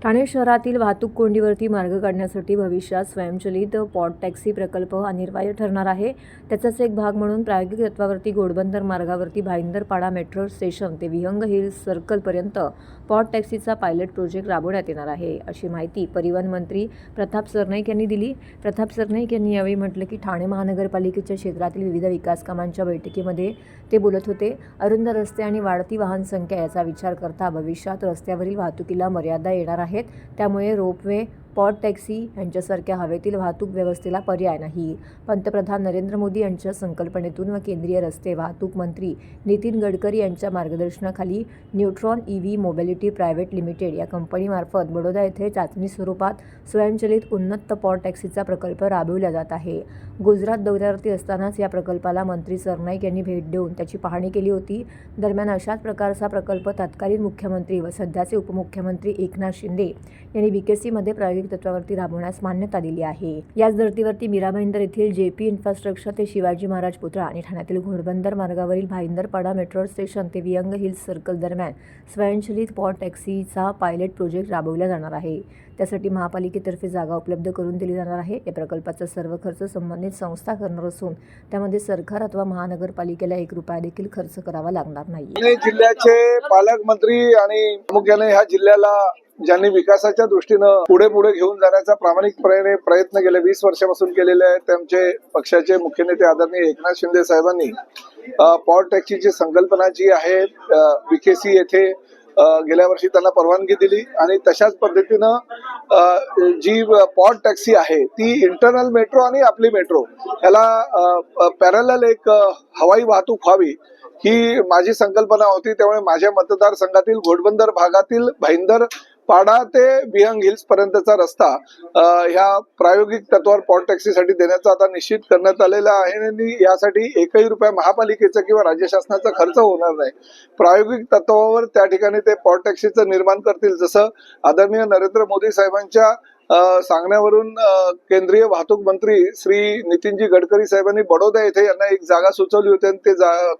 ठाणे शहरातील वाहतूक कोंडीवरती मार्ग काढण्यासाठी भविष्यात स्वयंचलित पॉड टॅक्सी प्रकल्प अनिवार्य ठरणार आहे। त्याचाच एक भाग म्हणून प्रायोगिक तत्वावरती घोडबंदर मार्गावरती भाईंदरपाडा मेट्रो स्टेशन ते विहंग हिल्स सर्कलपर्यंत पॉड टॅक्सीचा पायलट प्रोजेक्ट राबवण्यात येणार आहे, अशी माहिती परिवहन मंत्री प्रताप सरनाईक यांनी दिली। प्रताप सरनाईक यांनी यावेळी म्हटलं की ठाणे महानगरपालिकेच्या क्षेत्रातील विविध विकास कामांच्या बैठकीमध्ये ते बोलत होते। अरुंद रस्ते आणि वाढती वाहन संख्या याचा विचार करता भविष्यात रस्त्यावरील वाहतुकीला मर्यादा येणार आहे। त्यामुळे रोपवे, पॉड टॅक्सी यांच्यासारख्या हवेतील वाहतूक व्यवस्थेला पर्याय नाही। पंतप्रधान नरेंद्र मोदी यांच्या संकल्पनेतून व केंद्रीय रस्ते वाहतूक मंत्री नितीन गडकरी यांच्या मार्गदर्शनाखाली neutron EV mobility private limited या कंपनीमार्फत बडोदा येथे चाचणी स्वरूपात स्वयंचलित उन्नत पॉड टॅक्सीचा प्रकल्प राबविला जात आहे। गुजरात दौऱ्यावरती असतानाच या प्रकल्पाला मंत्री सरनाईक यांनी भेट देऊन त्याची पाहणी केली होती। दरम्यान अशाच प्रकारचा प्रकल्प तत्कालीन मुख्यमंत्री व सध्याचे उपमुख्यमंत्री एकनाथ शिंदे यांनी BKC मध्ये प्रायोगिक तत्वावरती राबवण्यास मान्यता दिली आहे। याच धर्तीवरती मीरा भाईंदर येथील JP इन्फ्रास्ट्रक्चर ते शिवाजी महाराज पुतळा आणि ठाण्यातील घोडबंदर मार्गावरील भाईंदरपाडा मेट्रो स्टेशन ते विहंग हिल्स सर्कल दरम्यान स्वयंचलित पॉड टॅक्सीचा पायलट प्रोजेक्ट राबवला जाणार आहे। त्यासाठी महापालिकेतर्फे जागा उपलब्ध करून दिली जाणार आहे। या प्रकल्पाचा सर्व खर्च संबंधित संस्था करणार असून त्यामध्ये सरकार अथवा महानगरपालिकेला 1 रुपया देखील खर्च करावा लागणार नाही। ठाणे जिल्ह्याचे पालकमंत्री आणि प्रामुख्याने ह्या जिल्ह्याला ज्यांनी विकासाच्या दृष्टीनं पुढे घेऊन जाण्याचा प्रामाणिकपणे प्रयत्न गेले 20 वर्षापासून केलेले आहेत, त्यांचे पक्षाचे मुख्य नेते आदरणीय एकनाथ शिंदे साहेबांनी पॉड टॅक्सीची संकल्पना जी आहे BKC येथे गेल्या वर्षी त्यांना परवानगी दिली आणि तशाच पद्धतीनं जी पॉड टॅक्सी आहे ती इंटरनल मेट्रो आणि आपली मेट्रो याला पॅरलल एक हवाई वाहतूक व्हावी ही माझी संकल्पना होती। त्यामुळे माझ्या मतदारसंघातील घोडबंदर भागातील भाईंदरपाडा ते विहंग हिल्स पर्यंतचा रस्ता ह्या प्रायोगिक तत्वावर पॉड टॅक्सीसाठी देण्याचा आता निश्चित करण्यात आलेला आहे आणि यासाठी 1ही रुपया महापालिकेचा किंवा राज्य शासनाचा खर्च होणार नाही। प्रायोगिक तत्वावर त्या ठिकाणी ते पॉड टॅक्सीचं निर्माण करतील। जसं आदरणीय नरेंद्र मोदी साहेबांच्या सांगण्यावरून केंद्रीय वाहतूक मंत्री श्री नितीनजी गडकरी साहेबांनी बडोदा येथे यांना एक जागा सुचवली होती आणि ते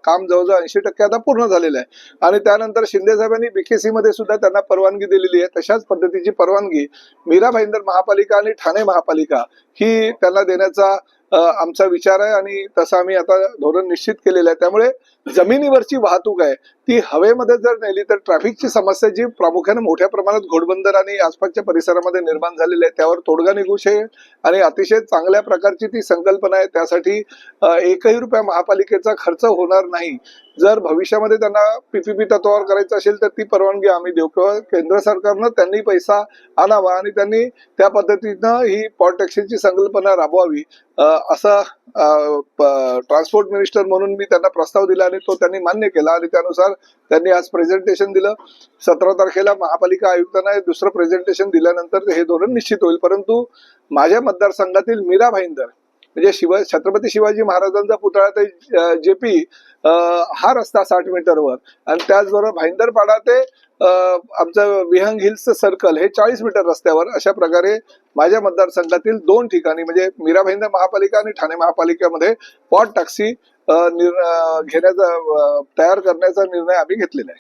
काम जवळजवळ 80% आता पूर्ण झालेलं आहे आणि त्यानंतर शिंदे साहेबांनी BKC मध्ये सुद्धा त्यांना परवानगी दिलेली आहे। तशाच पद्धतीची परवानगी मीरा भाईंदर महापालिका आणि ठाणे महापालिका ही त्यांना देण्याचा आमचा विचार आहे आणि तसं आम्ही आता धोरण निश्चित केलेलं आहे। त्यामुळे जमिनीवरची वाहतूक आहे ती हवेमध्ये जर नेली तर ट्रॅफिकची समस्या जी प्रामुख्याने मोठ्या प्रमाणात घोडबंदर आणि आसपासच्या परिसरामध्ये निर्माण झालेली आहे त्यावर तोडगा निघू शकेल आणि अतिशय चांगल्या प्रकारची ती संकल्पना आहे। त्यासाठी 1ही रुपया महापालिकेचा खर्च होणार नाही। जर भविष्यामध्ये त्यांना PPP तत्वावर करायचं असेल तर ती परवानगी आम्ही देऊ किंवा केंद्र सरकारनं त्यांनी पैसा आणावा आणि त्यांनी त्या पद्धतीनं ही पॉड टॅक्सीची संकल्पना राबवावी असा ट्रान्सपोर्ट मिनिस्टर म्हणून मी त्यांना प्रस्ताव दिला आणि तो त्यांनी मान्य केला आणि त्यानुसार त्यांनी आज प्रेझेंटेशन दिलं। 17 तारखेला महापालिका आयुक्तांना दुसरं प्रेझेंटेशन दिल्यानंतर हे धोरण निश्चित होईल। परंतु माझ्या मतदारसंघातील मीरा भाईंदर म्हणजे छत्रपती शिवाजी महाराजांचा पुतळा ते JP हा रस्ता 60 मीटरवर आणि त्याचबरोबर भाईंदरपाडा ते आमचं विहंग हिल्स सर्कल हे 40 मीटर रस्त्यावर अशा प्रकारे माझ्या मतदारसंघातील 2 ठिकाणी म्हणजे मीरा भाईंदर महापालिका आणि ठाणे महापालिकेमध्ये पॉड टॅक्सी घेण्याचा तयार करण्याचा निर्णय आम्ही घेतलेला आहे।